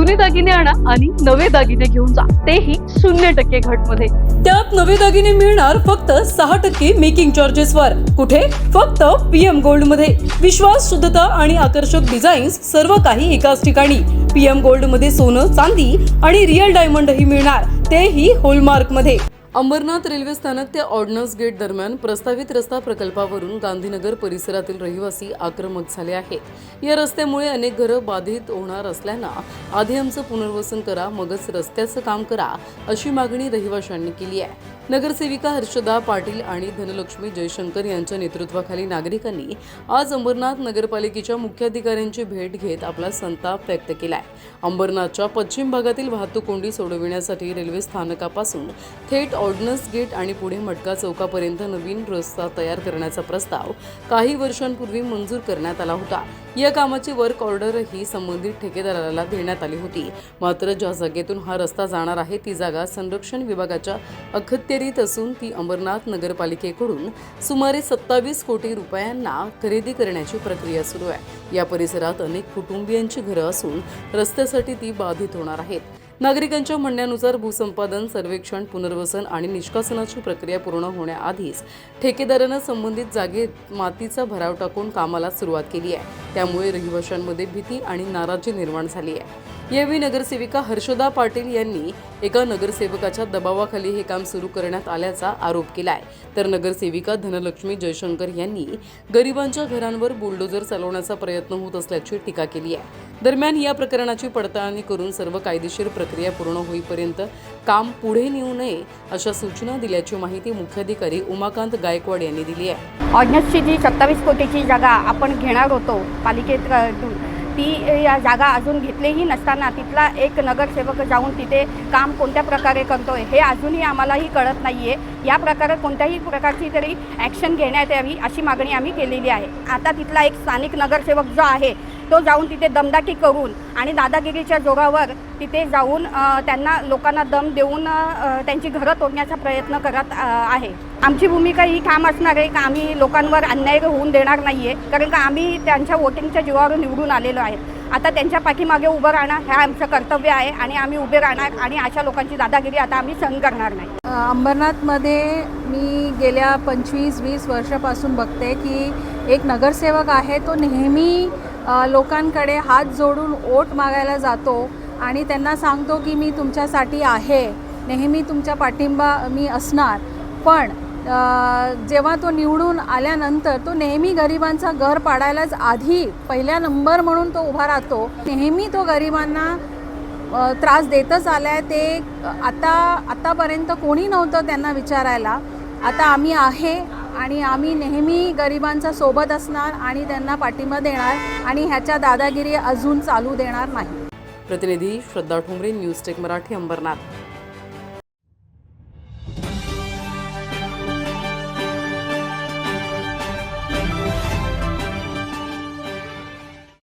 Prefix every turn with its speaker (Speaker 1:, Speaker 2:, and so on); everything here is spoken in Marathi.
Speaker 1: जुने दागिने आणा आणि नवे दागिने घेऊन जा, तेही 0% घटमध्ये।
Speaker 2: त्यात नवे दागिने मिळणार फक्त 6% मेकिंग चार्जेस वर। कुठे? फक्त PM गोल्ड मध्ये। विश्वास, शुद्धता आणि आकर्षक डिझाईन्स सर्व काही एकाच ठिकाणी। PM गोल्ड मध्ये सोनं, चांदी आणि रिअल डायमंड ही मिळणार, तेही हॉलमार्क मध्ये। अंबरनाथ रेल्वे स्थानक ते ऑर्डनन्स गेट दरम्यान प्रस्तावित रस्ता प्रकल्पावरून गांधीनगर परिसरातील रहिवासी आक्रमक झाले आहेत। या रस्त्यामुळे अनेक घरं बाधित होणार असल्यानं आधी आमचं पुनर्वसन करा, मगच रस्त्याचं काम करा, अशी मागणी रहिवाशांनी केली आहे। नगरसेविका हर्षदा पाटील आणि धनलक्ष्मी जयशंकर यांच्या नेतृत्वाखाली नागरिकांनी आज अंबरनाथ नगरपालिकेच्या मुख्याधिकाऱ्यांची भेट घेत आपला संताप व्यक्त केलाय। अंबरनाथच्या पश्चिम भागातील वाहतूक कोंडी सोडविण्यासाठी रेल्वे स्थानकापासून थेट ऑर्डनन्स गेट आणि पुढे मटका चौकापर्यंत नवीन रस्ता तयार करण्याचा प्रस्ताव काही वर्षांपूर्वी मंजूर करण्यात आला होता। या कामाची वर्क ऑर्डर ही संबंधित ठेकेदाराला देण्यात आली होती। मात्र ज्या जागेतून हा रस्ता जाणार आहे ती जागा संरक्षण विभागाच्या अखत्यारीत असून ती अंबरनाथ नगरपालिकेकडून सुमारे 27 कोटी रुपयांना खरेदी करण्याची प्रक्रिया सुरू आहे। या परिसरात अनेक कुटुंबियांची घरं असून रस्त्यासाठी ती बाधित होणार आहेत। नागरिकांच्या म्हणण्यानुसार भूसंपादन, सर्वेक्षण, पुनर्वसन आणि निष्कासनाची प्रक्रिया पूर्ण होण्याआधीच ठेकेदारानं संबंधित जागेत मातीचा भराव टाकून कामाला सुरुवात केली आहे। त्यामुळे रहिवाशांमध्ये भीती आणि नाराजी निर्माण झाली आहे। यावेळी नगरसेविका हर्षदा पाटील यांनी एका नगरसेवकाच्या दबावाखाली हे काम सुरू करण्यात आल्याचा आरोप केलाय, तर नगरसेविका धनलक्ष्मी जयशंकर यांनी गरिबांच्या घरांवर बुलडोजर चालवण्याचा प्रयत्न होत असल्याची टीका केली आहे। दरम्यान या प्रकरणाची पडताळणी करून सर्व कायदेशीर प्रक्रिया पूर्ण होईपर्यंत काम पुढे नेऊ नये अशा सूचना दिल्याची माहिती मुख्याधिकारी उमाकांत गायकवाड यांनी दिली आहे।
Speaker 3: ऑर्डनन्सची जी 27 कोटीची जागा आपण घेणार होतो पालिकेत, ती या जागा अजून घेतलेही नसताना तिथला एक नगरसेवक जाऊन तिथे काम कोणत्या प्रकारे करतोय हे अजूनही आम्हालाही कळत नाही आहे। या प्रकारे कोणत्याही प्रकारची तरी ॲक्शन घेण्यात यावी अशी मागणी आम्ही केलेली आहे। आता तिथला एक स्थानिक नगरसेवक जो आहे तो जाऊन तिथे दमदाटी करून आणि दादागिरीच्या जोरावर तिथे जाऊन त्यांना लोकांना दम देऊन त्यांची घरं तोडण्याचा प्रयत्न करत आहे। आमची भूमिका ही ठाम असणार आहे का आम्ही लोकांवर अन्याय होऊन देणार नाही आहे, कारण का आम्ही त्यांच्या वोटिंगच्या जीवावर निवडून आलेलो आहे। आता त्यांच्या पाठीमागे उभं राहणं हे आमचं कर्तव्य आहे आणि आम्ही उभे राहणार आणि अशा लोकांची दादागिरी आता आम्ही सहन करणार नाही।
Speaker 4: अंबरनाथमध्ये मी गेल्या 25-20 वर्षापासून बघते की एक नगरसेवक आहे तो नेहमी लोकांकडे हात जोडून वोट मागायला जातो आणि त्यांना सांगतो की मी तुमच्यासाठी आहे, नेहमी तुमच्या पाठिंबा मी असणार। पण जेव्हा तो निवडून आल्यानंतर तो नेहमी गरिबांचा घर पाडायलाच आधी पहिल्या नंबर म्हणून तो उभा राहतो। नेहमी तो गरिबांना त्रास देतच आलाय। ते आतापर्यंत कोणी नव्हतं त्यांना विचारायला, आता आम्ही आहे आणि आम्ही नेहमी गरिबांचा सोबत असणार आणि त्यांना पाठिंबा देणार आणि ह्याच्या दादागिरी अजून चालू देणार नाही।
Speaker 2: प्रतिनिधी श्रद्धा ठोंबरे, न्यूज टेक मराठी, अंबरनाथ।